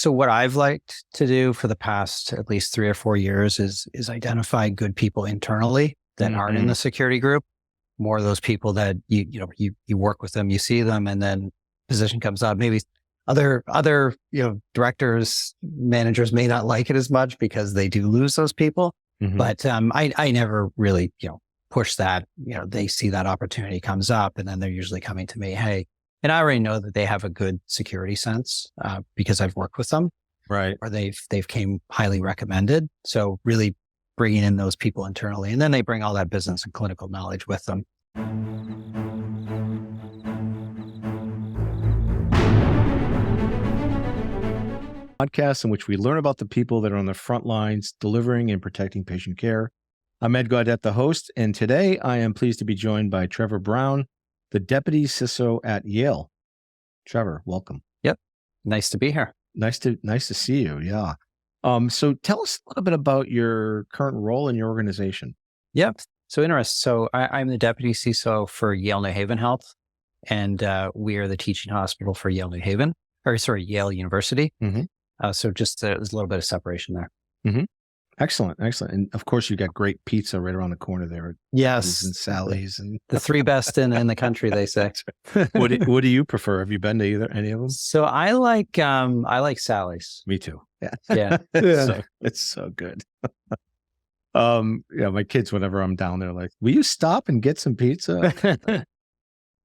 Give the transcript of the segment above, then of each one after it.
So what I've liked to do for the past at least 3 or 4 years is identify good people internally that aren't in the security group. More of those people that you work with them, you see them, and then position comes up. Maybe other directors, managers may not like it as much because they do lose those people. But I never really push that. They see that opportunity comes up, and then they're usually coming to me, hey. And I already know that they have a good security sense because I've worked with them, right? Or they've came highly recommended. So really bringing in those people internally, and then they bring all that business and clinical knowledge with them. Podcast in which we learn about the people that are on the front lines delivering and protecting patient care. I'm Ed Gaudet, the host, and today I am pleased to be joined by Trevor Brown, the Deputy CISO at Yale. Trevor, welcome. Yep. Nice to be here. Nice to see you. Yeah. So tell us a little bit about your current role in your organization. Yep. So interesting. So I'm the Deputy CISO for Yale New Haven Health, and we are the teaching hospital for Yale Yale University. So just there's a little bit of separation there. Excellent. And of course, you got great pizza right around the corner there. Yes. And Sally's. And the three best in the country, they say. What do you prefer? Have you been to any of them? So I like Sally's. Me too. Yeah. It's so good. My kids, whenever I'm down there, like, will you stop and get some pizza?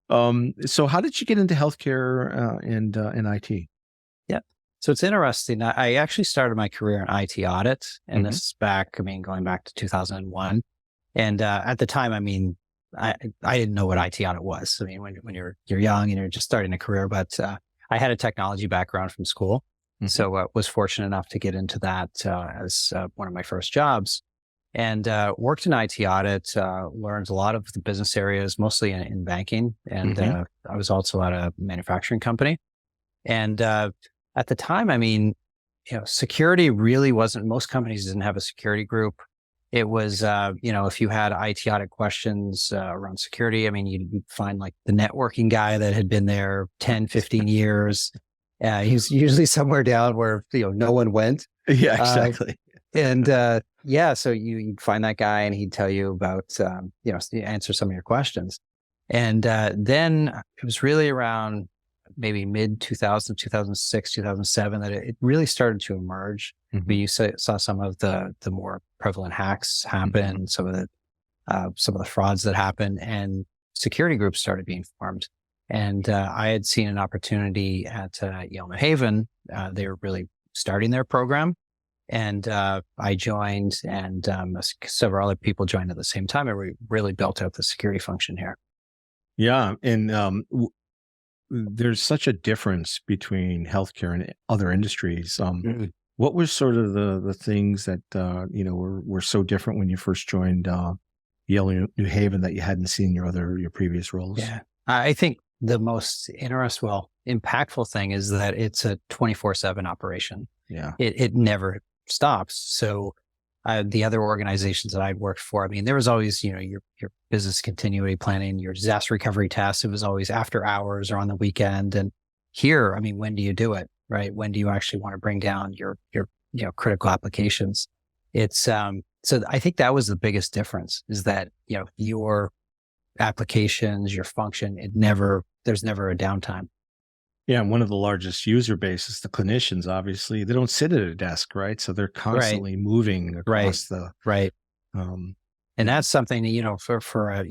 So how did you get into healthcare and IT? Yeah. So it's interesting. I actually started my career in IT audit, and this is going back to 2001. And at the time, I didn't know what IT audit was. When you're young and you're just starting a career, but I had a technology background from school. So was fortunate enough to get into that as one of my first jobs, and worked in IT audit, learned a lot of the business areas, mostly in banking. And I was also at a manufacturing company. And at the time, security really wasn't, most companies didn't have a security group. It was, if you had IT audit questions around security, you'd find like the networking guy that had been there 10, 15 years. He was usually somewhere down where, no one went. Yeah, exactly. So you'd find that guy and he'd tell you about, answer some of your questions. And then it was really around maybe mid 2000, 2006, 2007 that it really started to emerge. You saw some of the more prevalent hacks happen, some of the frauds that happened, and security groups started being formed. And I had seen an opportunity at Yale New Haven. They were really starting their program. And I joined, and several other people joined at the same time, and we really built out the security function here. Yeah. And there's such a difference between healthcare and other industries. What were sort of the things that, were so different when you first joined Yale New Haven that you hadn't seen your previous roles? Yeah. I think the most impactful thing is that it's a 24/7 operation. Yeah. It never stops. So the other organizations that I'd worked for, there was always, your business continuity planning, your disaster recovery tasks. It was always after hours or on the weekend. And here, when do you do it, right? When do you actually want to bring down your critical applications? It's, so I think that was the biggest difference, is that, your applications, your function, there's never a downtime. Yeah, and one of the largest user bases, the clinicians, obviously, they don't sit at a desk, right? So they're constantly moving across the right. And that's something for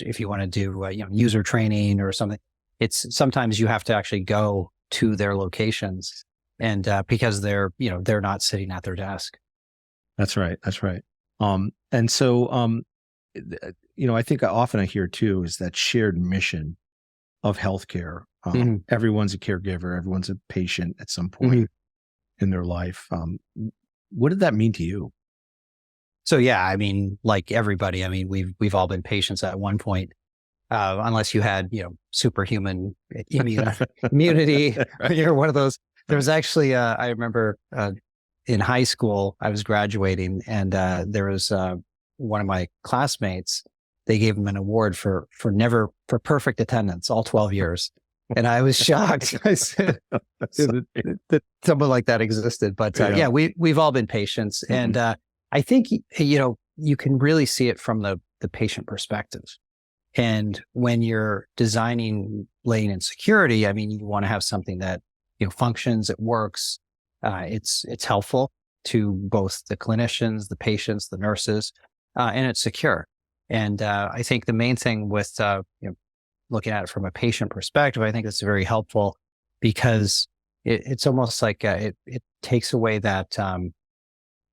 if you want to do user training or something, it's sometimes you have to actually go to their locations, and because they're not sitting at their desk. That's right. And so I think often I hear too is that shared mission of healthcare. Everyone's a caregiver, everyone's a patient at some point in their life. What did that mean to you? So yeah, like everybody, we've all been patients at one point, unless you had, superhuman immunity. Right. You're one of those. There was actually, I remember in high school, I was graduating, and there was one of my classmates. They gave him an award for perfect attendance all 12 years. And I was shocked. I said that someone like that existed. But yeah, we've all been patients. And I think, you can really see it from the patient perspective. And when you're designing lane and security, I mean, you want to have something that, functions, it works, it's helpful to both the clinicians, the patients, the nurses, and it's secure. And I think the main thing with looking at it from a patient perspective, I think it's very helpful because it's almost like it takes away that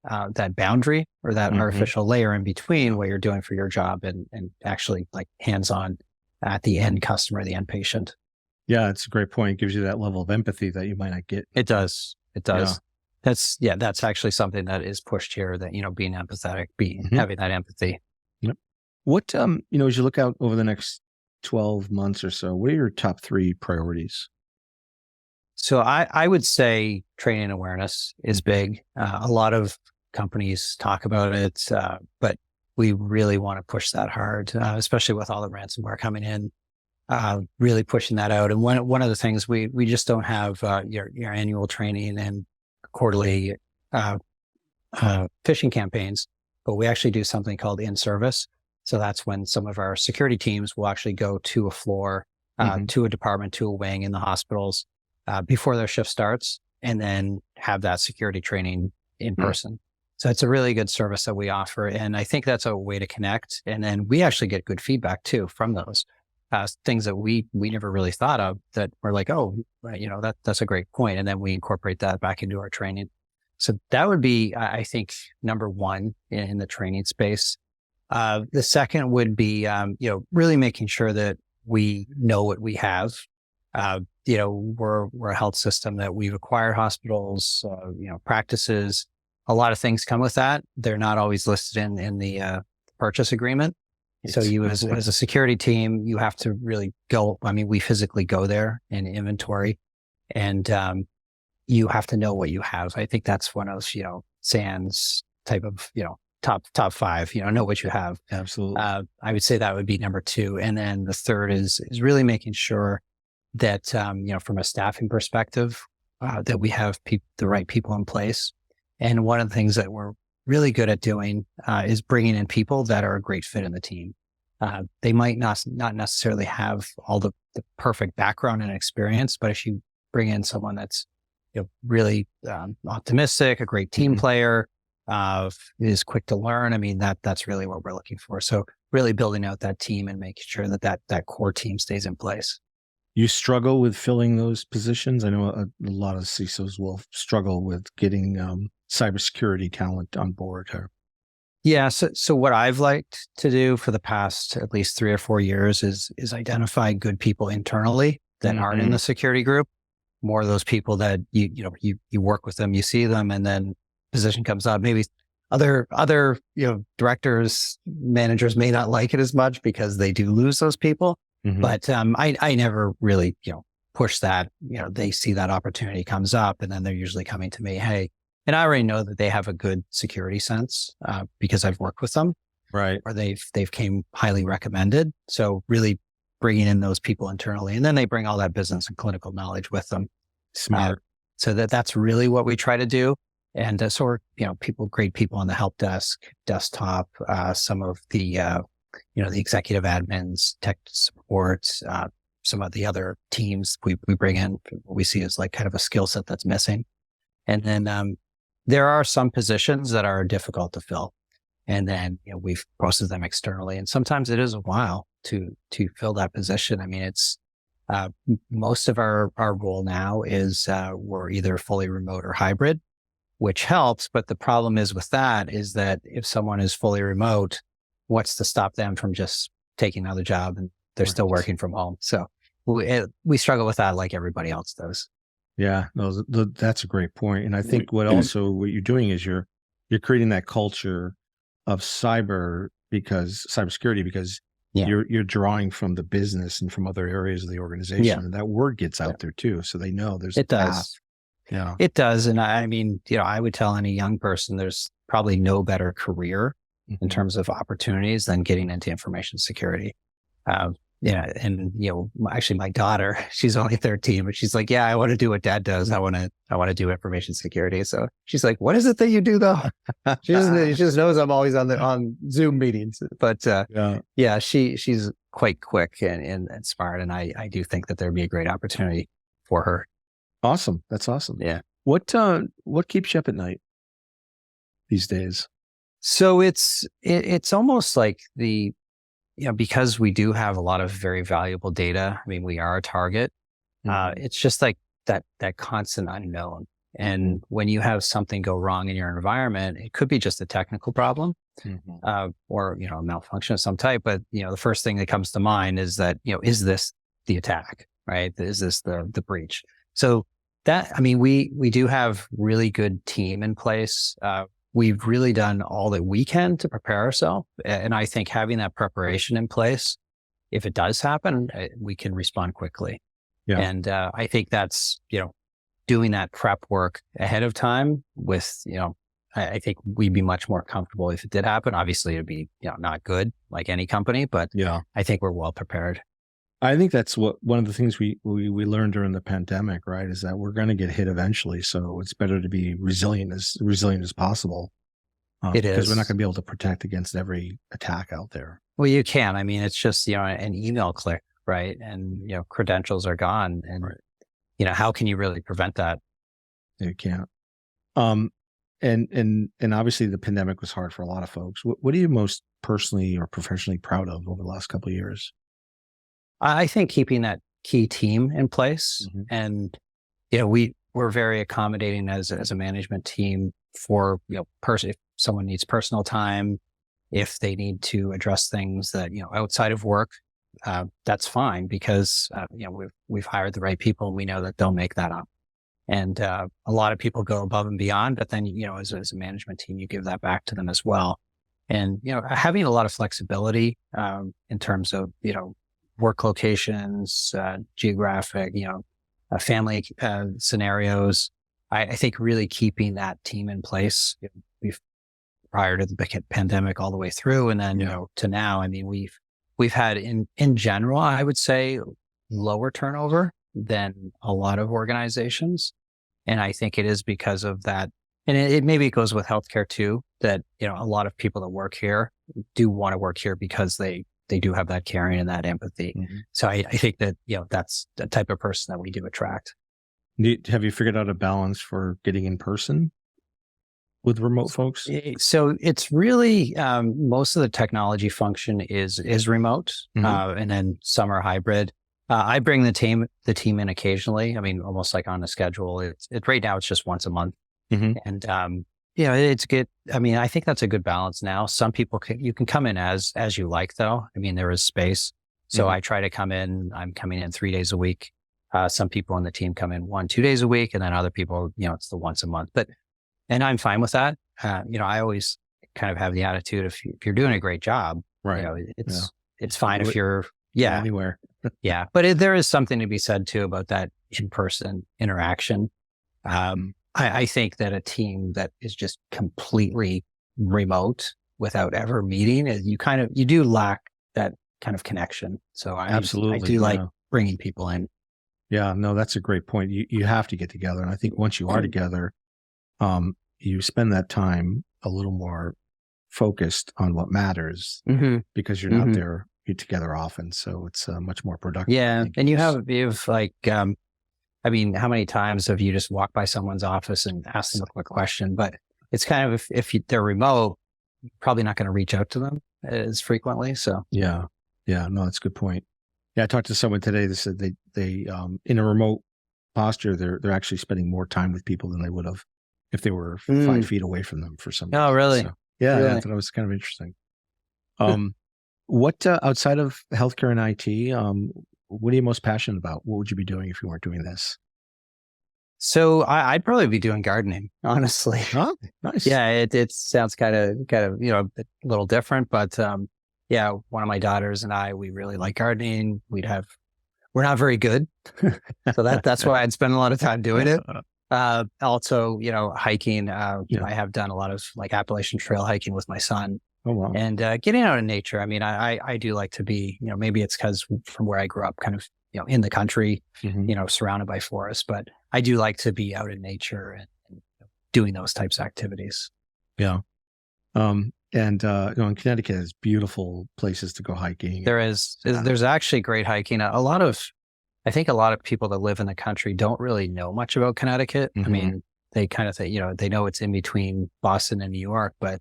that boundary or that artificial layer in between what you're doing for your job and actually like hands-on at the end customer, the end patient. Yeah, it's a great point. It gives you that level of empathy that you might not get. It does. That's actually something that is pushed here, that, being empathetic, having that empathy. Yep. What, as you look out over the next 12 months or so, what are your top 3 priorities? So I would say training awareness is big. A lot of companies talk about it, but we really want to push that hard, especially with all the ransomware coming in, really pushing that out. And one of the things we just don't have your annual training and quarterly phishing campaigns, but we actually do something called in-service. So that's when some of our security teams will actually go to a floor, to a department, to a wing in the hospitals before their shift starts, and then have that security training in person. So it's a really good service that we offer. And I think that's a way to connect. And then we actually get good feedback too from those things that we never really thought of, that we're like, oh, that's a great point. And then we incorporate that back into our training. So that would be, I think, number one in the training space. The second would be, really making sure that we know what we have. We're a health system that we've acquired hospitals, practices. A lot of things come with that. They're not always listed in the purchase agreement. So you, as a security team, you have to really go. I mean, we physically go there and inventory, and you have to know what you have. I think that's one of those, SANS type of, top 5, know what you have. Absolutely. I would say that would be number 2. And then the third is really making sure that, from a staffing perspective, that we have the right people in place. And one of the things that we're really good at doing is bringing in people that are a great fit in the team. They might not necessarily have all the perfect background and experience, but if you bring in someone that's really optimistic, a great team player, is quick to learn, I mean, that's really what we're looking for. So really building out that team and making sure that core team stays in place. You struggle with filling those positions? I know a lot of CISOs will struggle with getting cybersecurity talent on board. Yeah. So what I've liked to do for the past at least 3 or 4 years is identify good people internally that aren't in the security group. More of those people that you work with them, you see them, and then position comes up. Maybe other directors, managers may not like it as much because they do lose those people. But I never really, push that. They see that opportunity comes up, and then they're usually coming to me, hey, and I already know that they have a good security sense because I've worked with them, right? Or they've came highly recommended. So really bringing in those people internally, and then they bring all that business and clinical knowledge with them. Smart. So that's really what we try to do. And so we're, great people on the help desk, desktop, some of the the executive admins, tech support, some of the other teams we bring in, what we see as like kind of a skill set that's missing. And then there are some positions that are difficult to fill. And then we've posted them externally. And sometimes it is a while to fill that position. I mean, it's most of our role now is we're either fully remote or hybrid, which helps. But the problem is with that is that if someone is fully remote, what's to stop them from just taking another job and they're still working from home? So we struggle with that like everybody else does. Yeah, no, that's a great point. And I think what you're doing is you're creating that culture of cybersecurity because you're drawing from the business and from other areas of the organization, and that word gets out there too, so they know there's a path. Yeah, it does. And I mean, I would tell any young person there's probably no better career in terms of opportunities than getting into information security. Yeah. And, actually my daughter, she's only 13, but she's like, yeah, I want to do what dad does. I want to do information security. So she's like, what is it that you do though? She just knows I'm always on Zoom meetings, but, yeah, she's quite quick and smart. And I do think that there'd be a great opportunity for her. Awesome. That's awesome. Yeah. What keeps you up at night these days? So it's almost like because we do have a lot of very valuable data. I mean, we are a target. It's just like that constant unknown. And when you have something go wrong in your environment, it could be just a technical problem, or, a malfunction of some type. But, the first thing that comes to mind is that, is this the attack, right? Is this the breach? So we do have really good team in place. We've really done all that we can to prepare ourselves. And I think having that preparation in place, if it does happen, we can respond quickly. Yeah. And I think that's, doing that prep work ahead of time with, I think we'd be much more comfortable if it did happen. Obviously, it'd be, not good like any company, but I think we're well prepared. I think that's one of the things we learned during the pandemic, right? Is that we're going to get hit eventually. So it's better to be resilient as possible. It is. Because we're not going to be able to protect against every attack out there. Well, you can. I mean, it's just, an email click, right? And, credentials are gone. And, how can you really prevent that? You can't. And obviously the pandemic was hard for a lot of folks. What are you most personally or professionally proud of over the last couple of years? I think keeping that key team in place, and we're very accommodating as a management team for if someone needs personal time, if they need to address things that outside of work, that's fine because we've hired the right people and we know that they'll make that up. And a lot of people go above and beyond, but then as a management team, you give that back to them as well. And having a lot of flexibility in terms of work locations, geographic, family scenarios. I think really keeping that team in place prior to the pandemic all the way through. And then, to now, I mean, we've had in general, I would say lower turnover than a lot of organizations. And I think it is because of that. And it maybe it goes with healthcare too, that, a lot of people that work here do want to work here because they do have that caring and that empathy. So I think that, that's the type of person that we do attract. Have you figured out a balance for getting in person with remote folks? So it's really, most of the technology function is remote, and then some are hybrid. I bring the team in occasionally. I mean, almost like on a schedule. It's right now it's just once a month. And, it's good. I mean, I think that's a good balance now. Some people you can come in as you like though. I mean, there is space. So I try to come in, I'm coming in 3 days a week. Some people on the team come in 1-2 days a week. And then other people, it's the once a month, and I'm fine with that. I always kind of have the attitude if you're doing a great job, right. It's fine if you're, anywhere. But there is something to be said too about that in-person interaction. I think that a team that is just completely remote without ever meeting, you do lack that kind of connection. So I do like bringing people in. Yeah, no, that's a great point. You have to get together. And I think once you are together, you spend that time a little more focused on what matters because you're not there, you're together often. So it's much more productive. Yeah. And you've like, I mean, how many times have you just walked by someone's office and asked them a quick question? But it's kind of, if they're remote, you're probably not going to reach out to them as frequently. So yeah, no, that's a good point. Yeah, I talked to someone today that said they in a remote posture, they're actually spending more time with people than they would have if they were 5 feet away from them for some reason. Oh, really? So, really? I thought it was kind of interesting. What outside of healthcare and IT, what are you most passionate about? What would you be doing if you weren't doing this? So I'd probably be doing gardening, honestly. Oh, nice. Yeah, it sounds kind of a little different, but one of my daughters and I, we really like gardening. We're not very good, so that's why I'd spend a lot of time doing it. Also, hiking. I have done a lot of like Appalachian trail hiking with my son. Oh, wow. And getting out in nature. I mean, I do like to be, maybe it's because from where I grew up, kind of, in the country, surrounded by forests, but I do like to be out in nature and doing those types of activities. Yeah. And in Connecticut has beautiful places to go hiking. There's actually great hiking. I think a lot of people that live in the country don't really know much about Connecticut. I mean, they kind of think, they know it's in between Boston and New York, but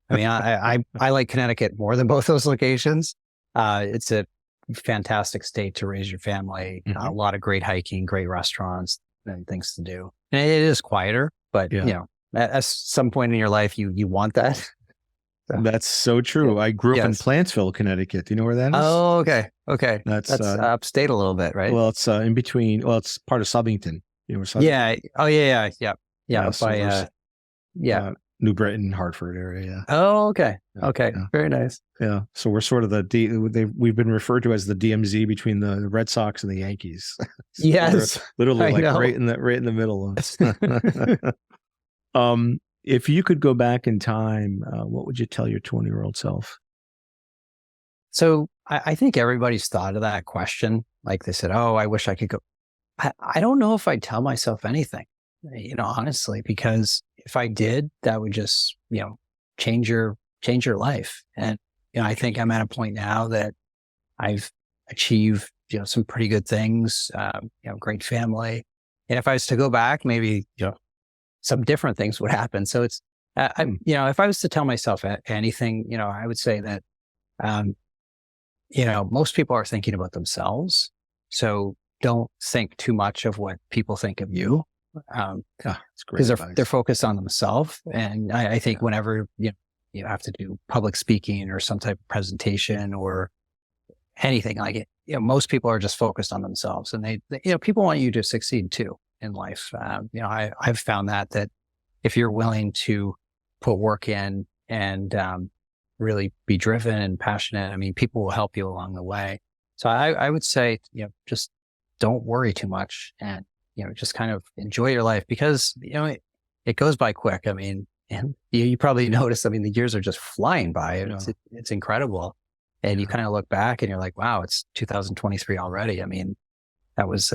I mean, I like Connecticut more than both those locations. It's a fantastic state to raise your family. A lot of great hiking, great restaurants and things to do. And it is quieter, but at some point in your life, you want that. So, that's so true. I grew up in Plantsville, Connecticut. Do you know where that is? Oh, okay. Okay. That's upstate a little bit, right? Well, it's in between. Well, it's part of Southington. You know where Southington? Yeah. Oh, yeah. Yeah. By New Britain, Hartford area. Yeah. Oh, okay. Okay. Yeah. Very nice. Yeah. So we're sort of we've been referred to as the DMZ between the Red Sox and the Yankees. So yes. Literally like right in the middle. If you could go back in time, what would you tell your 20-year-old self? So I think everybody's thought of that question. Like they said, oh, I wish I could go. I don't know if I'd tell myself anything, honestly, because if I did, that would just, change your life. And, I think I'm at a point now that I've achieved, some pretty good things, great family. And if I was to go back, maybe, some different things would happen. So it's, if I was to tell myself anything, I would say that, most people are thinking about themselves. So don't think too much of what people think of you. Because they're focused on themselves. And I think whenever, you have to do public speaking or some type of presentation or anything like it, most people are just focused on themselves, and they people want you to succeed too in life. I've found that if you're willing to put work in and really be driven and passionate, I mean, people will help you along the way. So I would say, just don't worry too much and, just kind of enjoy your life, because, it goes by quick. I mean, and you probably notice, I mean, the years are just flying by. It's incredible. And you kind of look back and you're like, wow, it's 2023 already. I mean, that was,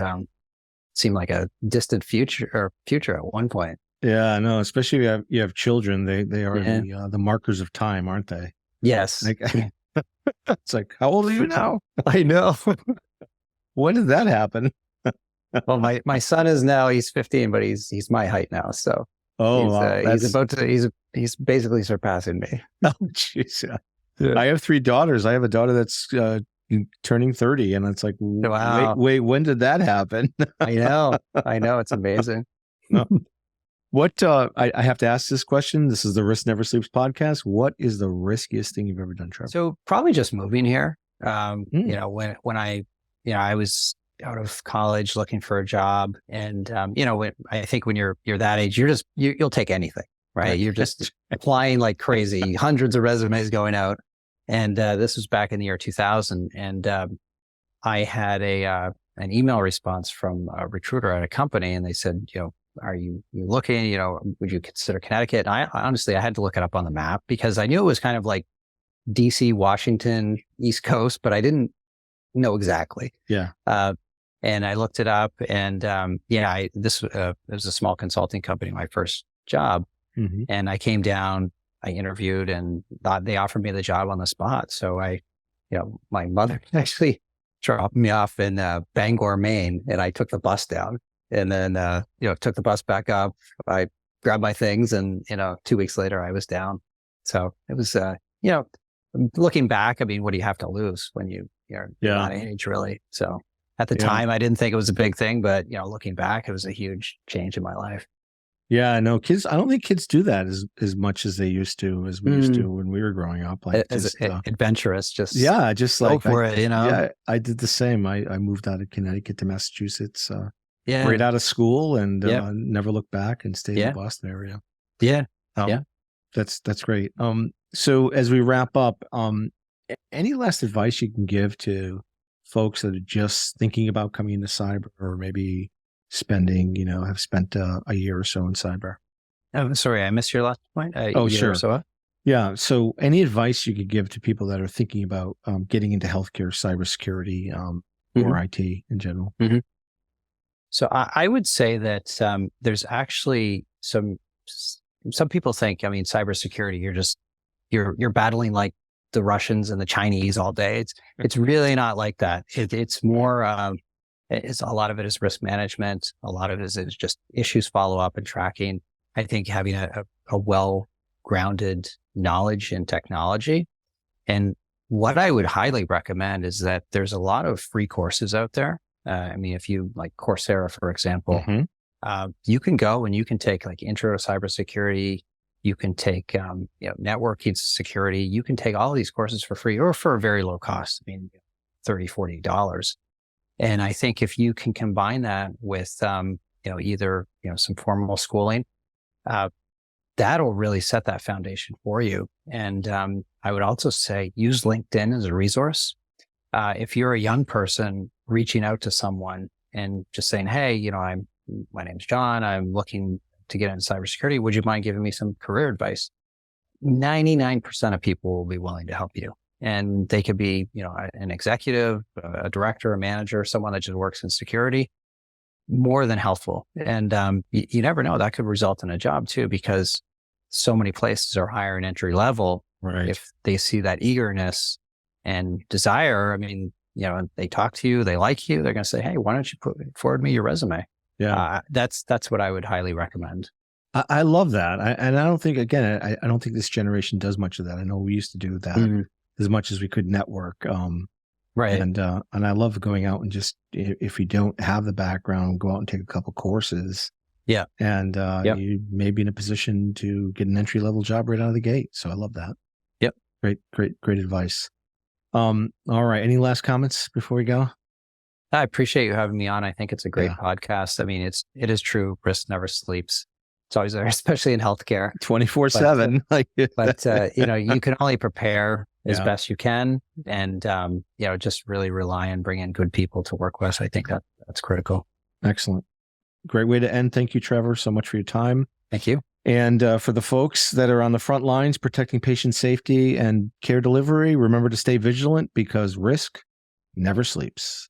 seemed like a distant future at one point. Yeah, no, especially if you have children, they are the markers of time, aren't they? Yes. It's like, how old are you now? I know. When did that happen? Well, my son is now, he's 15, but he's my height now. So he's basically surpassing me. Oh, jeez. Yeah. I have 3 daughters. I have a daughter that's turning 30, and it's like, wow. Wait, when did that happen? I know. It's amazing. No. What, I have to ask this question. This is the Risk Never Sleeps podcast. What is the riskiest thing you've ever done, Trevor? So probably just moving here. When I was out of college looking for a job, and, I think when you're that age, you'll take anything, right? You're just applying like crazy, hundreds of resumes going out. And, this was back in the year 2000. And, I had an email response from a recruiter at a company, and they said, are you looking, would you consider Connecticut? And I honestly had to look it up on the map, because I knew it was kind of like DC, Washington, East Coast, but I didn't know exactly. Yeah. And I looked it up, and, it was a small consulting company, my first job. Mm-hmm. And I came down, I interviewed, and they offered me the job on the spot. So my mother actually dropped me off in Bangor, Maine, and I took the bus down, and then, took the bus back up. I grabbed my things, and, 2 weeks later I was down. So it was, looking back, I mean, what do you have to lose when you're that age, really? So at the time, I didn't think it was a big thing, but, looking back, it was a huge change in my life. Yeah, no, kids, I don't think kids do that as much as they used to, as we used to when we were growing up. Like adventurous, just like go for it, Yeah, I did the same. I moved out of Connecticut to Massachusetts, right out of school, and never looked back, and stayed in the Boston area. Yeah, that's great. So as we wrap up, any last advice you can give to folks that are just thinking about coming into cyber, or maybe have spent a year or so in cyber? Oh, sorry, I missed your last point. Sure. So Yeah. So any advice you could give to people that are thinking about getting into healthcare, cybersecurity, or IT in general? So I would say that there's actually some people think, I mean, cybersecurity, you're battling like the Russians and the Chinese all day. It's really not like that. It's more, it's a lot of it is risk management. A lot of it is just issues follow up and tracking. I think having a well-grounded knowledge in technology. And what I would highly recommend is that there's a lot of free courses out there. I mean, if you like Coursera, for example, you can go and you can take like intro to cybersecurity. You can take, networking security. You can take all of these courses for free or for a very low cost. I mean, $30, $40. And I think if you can combine that with, either, some formal schooling, that'll really set that foundation for you. And, I would also say use LinkedIn as a resource. If you're a young person reaching out to someone and just saying, hey, my name's John, I'm looking to get into cybersecurity. Would you mind giving me some career advice? 99% of people will be willing to help you. And they could be, an executive, a director, a manager, someone that just works in security, more than helpful. And you never know, that could result in a job too, because so many places are hiring entry level. Right. If they see that eagerness and desire, I mean, they talk to you, they like you, they're going to say, hey, why don't you forward me your resume? Yeah. That's what I would highly recommend. I love that. And I don't think, again, I don't think this generation does much of that. I know we used to do that as much as we could network. Right. And I love going out and just, if you don't have the background, go out and take a couple courses. Yeah. And you may be in a position to get an entry level job right out of the gate. So I love that. Yep. Great advice. All right. Any last comments before we go? I appreciate you having me on. I think it's a great podcast. I mean, it is true. Risk never sleeps. It's always there, especially in healthcare. 24/7. But you can only prepare as best you can, and just really rely on bringing good people to work with. I think that's critical. Excellent. Great way to end. Thank you, Trevor, so much for your time. Thank you. And for the folks that are on the front lines protecting patient safety and care delivery, remember to stay vigilant because risk never sleeps.